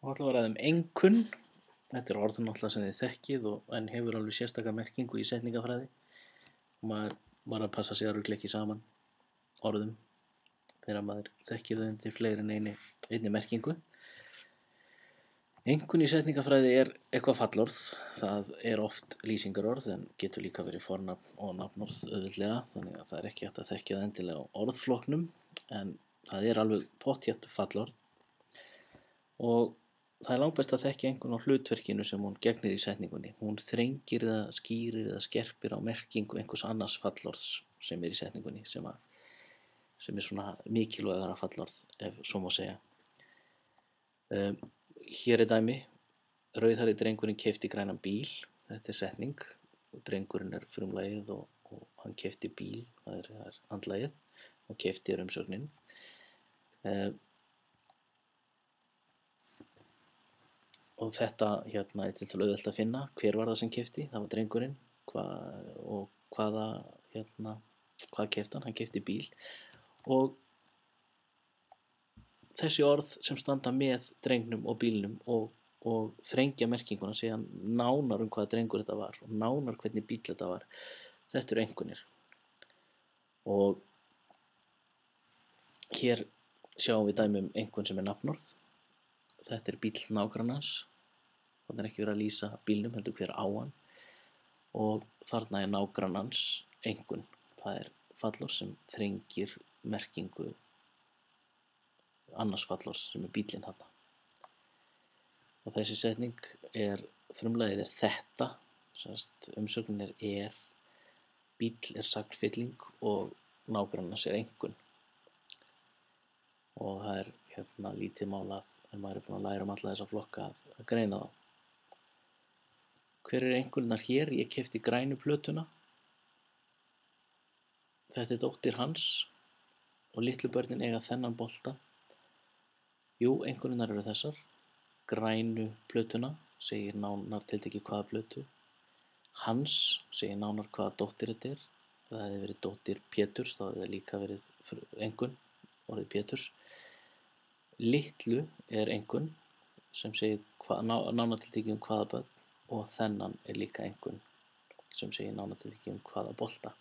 Og ætlum við að ræða einkunn. Þetta er orð náttúrulega sem þið þekkið en hefur alveg sérstaka merkingu í setningafræði. Maður bara að passa sig að rugla ekki saman orðum þegar maður þekkir þau undir fleiri en einni merkingu. Einkunn í setningafræði er eitthvað fallorð. Það er oft lýsingarorð en getur líka verið fornafn og nafnorð auðveldlega, þannig að það er ekki hægt að þekkja það endilega á orðflokknum, en það er alveg pottþétt fallorð. Og það er langbest að þekkja einkunn á hlutverkinu sem hún gegnir í setningunni. Hún þrengir eða skýrir eða skerpir á merkingu einhvers annars fallorðs sem er í setningunni, sem er svona mikilvægara fallorð, ef svo má segja. Hér er dæmi. Rauðhærði drengurinn keypti grænan bíl. Þetta er setning. Drengurinn er frumlagið og hann keypti bíl. Það er andlagið. Og keypti er umsögnin. Og þetta hérna er til auðvelt að finna. Hver var það sem keypti? Það var drengurinn. Hvað keypti hann? Hann keypti bíl. Og þessi orð sem standa með drengnum og bílnum og þrengja merkinguna, segja nánar hvaða drengur þetta var og nánar hvernig bíll þetta var, þetta eru einkunnir. Og hér sjáum við dæmi einkunn sem er nafnorð. Þetta er bíll nágrannans. Þarna er ekki verið að lýsa bílnum, heldur hver á hann. Og þarna er nágrannans einkunn. Það er fallorð sem þrengir merkingu annars fallorðs sem er bíllinn þarna. Og þessi setning frumlagið er þetta, umsögnin er, bíll er sagnfylling og nágrannans er einkunn. Og það er hérna lítið málað en maður er búinn að læra alla þessa flokka að greina þá. Hver er einkunnar hér? Ég keypti grænu plötuna. Þetta er dóttir hans og litlu börnin eiga þennan bolta. Jú, einkunnirnar eru þessar. Grænu plötuna segir nánar tiltekið hvaða plötu. Hans segir nánar hvaða dóttir þetta er. Ef það hefði verið dóttir Péturs þá hefði það líka verið einkunn, orðið Péturs. Litlu er einkunn sem segir nánar tiltekið hvaða börn og þennan er líka einkunn sem segir nánar tiltekið hvaða bolta.